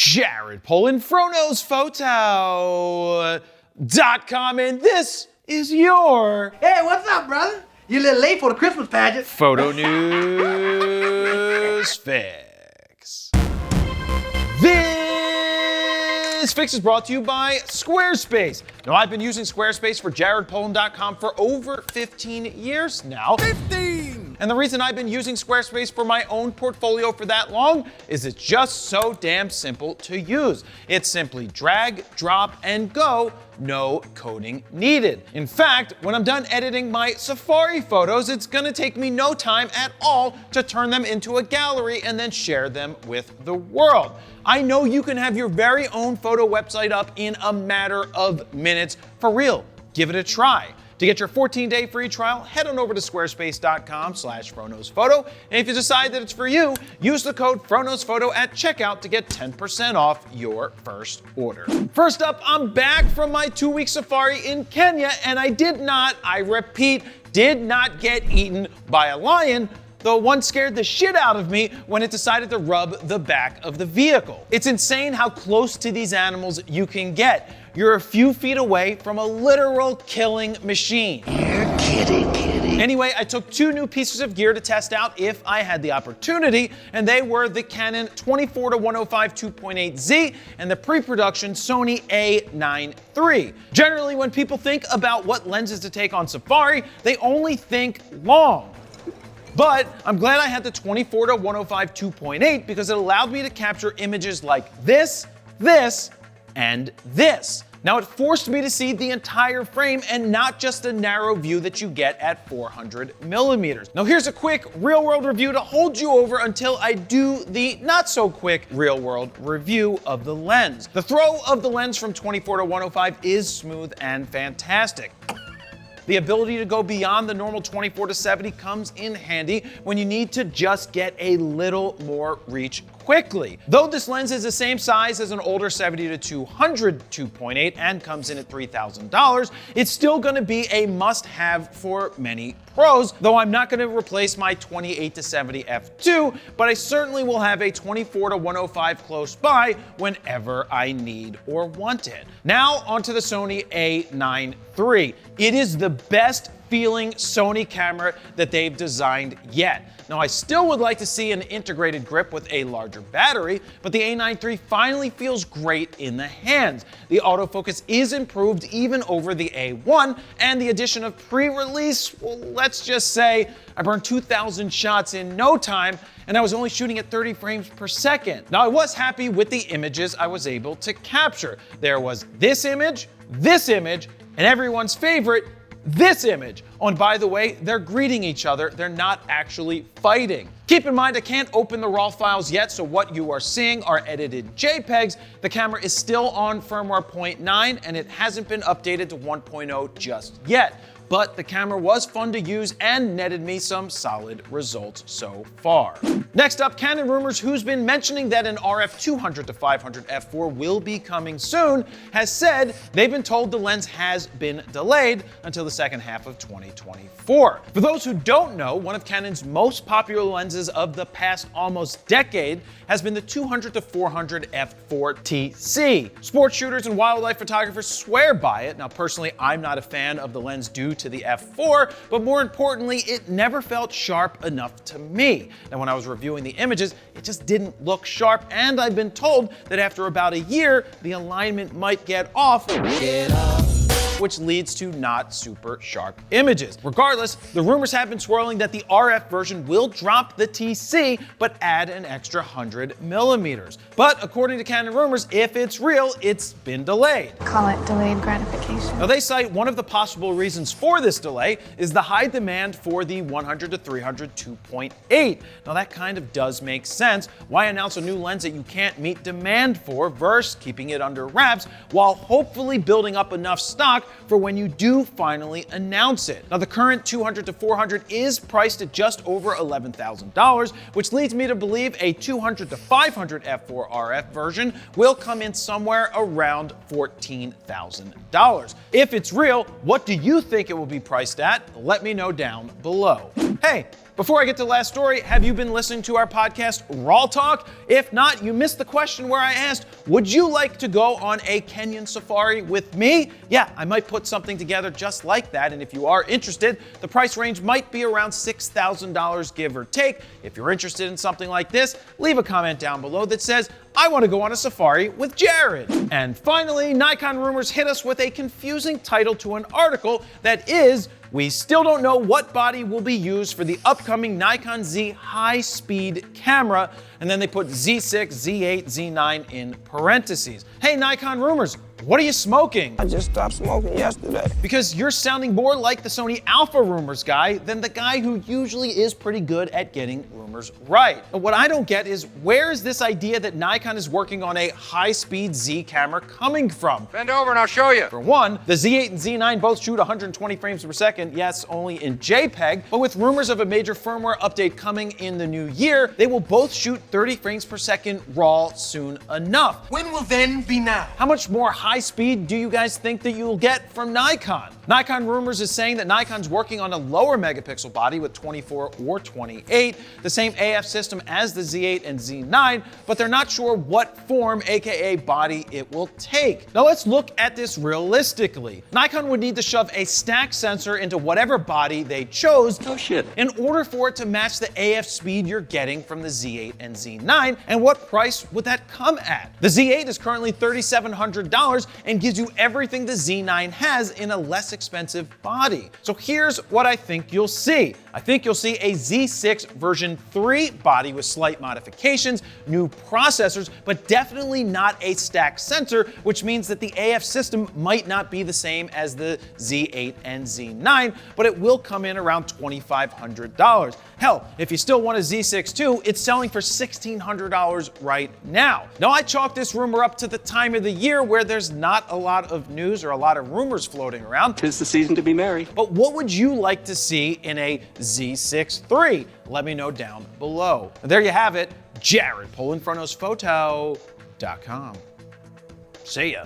Jared Polin, FroKnowsPhoto.com, and this is your Hey, what's up, brother? You a little late for the Christmas pageant. Photo News Fix. This fix is brought to you by Squarespace. Now, I've been using Squarespace for JaredPolin.com for over 15 years now. 15! And the reason I've been using Squarespace for my own portfolio for that long is it's just so damn simple to use. It's simply drag, drop, and go. No coding needed. In fact, when I'm done editing my Safari photos, it's gonna take me no time at all to turn them into a gallery and then share them with the world. I know you can have your very own photo website up in a matter of minutes. For real, give it a try. To get your 14-day free trial, head on over to squarespace.com/FroKnowsPhoto. And if you decide that it's for you, use the code FroKnowsPhoto at checkout to get 10% off your first order. First up, I'm back from my 2-week safari in Kenya, and I repeat, did not get eaten by a lion, though one scared the shit out of me when it decided to rub the back of the vehicle. It's insane how close to these animals you can get. You're a few feet away from a literal killing machine. You're kidding. Anyway, I took 2 new pieces of gear to test out if I had the opportunity, and they were the Canon 24-105 2.8Z and the pre-production Sony A9 III. Generally, when people think about what lenses to take on safari, they only think long. But I'm glad I had the 24-105 2.8 because it allowed me to capture images like this, and this. Now, it forced me to see the entire frame and not just the narrow view that you get at 400 millimeters. Now, here's a quick real-world review to hold you over until I do the not-so-quick real-world review of the lens. The throw of the lens from 24-105 is smooth and fantastic. The ability to go beyond the normal 24-70 comes in handy when you need to just get a little more reach quickly. Though this lens is the same size as an older 70-200 2.8 and comes in at $3,000, it's still gonna be a must-have for many pros, though I'm not gonna replace my 28-70 f2, but I certainly will have a 24-105 close by whenever I need or want it. Now onto the Sony A9 III. It is the best feeling Sony camera that they've designed yet. Now, I still would like to see an integrated grip with a larger battery, but the A9 III finally feels great in the hands. The autofocus is improved even over the A1, and the addition of pre-release, well, let's just say I burned 2,000 shots in no time, and I was only shooting at 30 frames per second. Now, I was happy with the images I was able to capture. There was this image, and everyone's favorite, this image. Oh, and by the way, they're greeting each other. They're not actually fighting. Keep in mind, I can't open the RAW files yet, so what you are seeing are edited JPEGs. The camera is still on firmware 0.9, and it hasn't been updated to 1.0 just yet. But the camera was fun to use and netted me some solid results so far. Next up, Canon Rumors, who's been mentioning that an RF 200-500 f4 will be coming soon, has said they've been told the lens has been delayed until the second half of 2024. For those who don't know, one of Canon's most popular lenses of the past almost decade has been the 200-400 f4 TC. Sports shooters and wildlife photographers swear by it. Now, personally, I'm not a fan of the lens due to the f4, but more importantly, it never felt sharp enough to me. Now, when I was reviewing the images, it just didn't look sharp, and I've been told that after about a year, the alignment might get off, which leads to not super sharp images. Regardless, the rumors have been swirling that the RF version will drop the TC, but add an extra 100 millimeters. But according to Canon Rumors, if it's real, it's been delayed. Call it delayed gratification. Now, they cite one of the possible reasons for this delay is the high demand for the 100-300 2.8. Now, that kind of does make sense. Why announce a new lens that you can't meet demand for versus keeping it under wraps while hopefully building up enough stock for when you do finally announce it? Now, the current 200-400 is priced at just over $11,000, which leads me to believe a 200-500 f4 RF version will come in somewhere around $14,000. If it's real, what do you think it will be priced at? Let me know down below. Hey, Before I get to the last story, have you been listening to our podcast, Raw Talk? If not, you missed the question where I asked, would you like to go on a Kenyan safari with me? Yeah, I might put something together just like that, and if you are interested, the price range might be around $6,000, give or take. If you're interested in something like this, leave a comment down below that says, I want to go on a safari with Jared. And finally, Nikon Rumors hit us with a confusing title to an article that is, we still don't know what body will be used for the upcoming Nikon Z high-speed camera, and then they put Z6, Z8, Z9 in parentheses. Hey, Nikon Rumors, what are you smoking? I just stopped smoking yesterday. Because you're sounding more like the Sony Alpha Rumors guy than the guy who usually is pretty good at getting rumors right. But what I don't get is, where is this idea that Nikon is working on a high-speed Z camera coming from? Bend over and I'll show you. For one, the Z8 and Z9 both shoot 120 frames per second, yes, only in JPEG, but with rumors of a major firmware update coming in the new year, they will both shoot 30 frames per second RAW soon enough. When will then be now? How much more high speed do you guys think that you'll get from Nikon? Nikon Rumors is saying that Nikon's working on a lower megapixel body with 24 or 28, the same AF system as the Z8 and Z9, but they're not sure what form, aka body, it will take. Now let's look at this realistically. Nikon would need to shove a stack sensor into whatever body they chose in order for it to match the AF speed you're getting from the Z8 and Z9, and what price would that come at? The Z8 is currently $3,700 and gives you everything the Z9 has in a less expensive body. So here's what I think you'll see. I think you'll see a Z6 version 3 body with slight modifications, new processors, but definitely not a stack sensor, which means that the AF system might not be the same as the Z8 and Z9, but it will come in around $2,500. Hell, if you still want a Z6 too, it's selling for $1,600 right now. Now I chalk this rumor up to the time of the year where there's not a lot of news or a lot of rumors floating around. 'Tis the season to be merry. But what would you like to see in a Z6 III? Let me know down below. And there you have it, Jared, Polin, FroKnowsPhoto.com. See ya.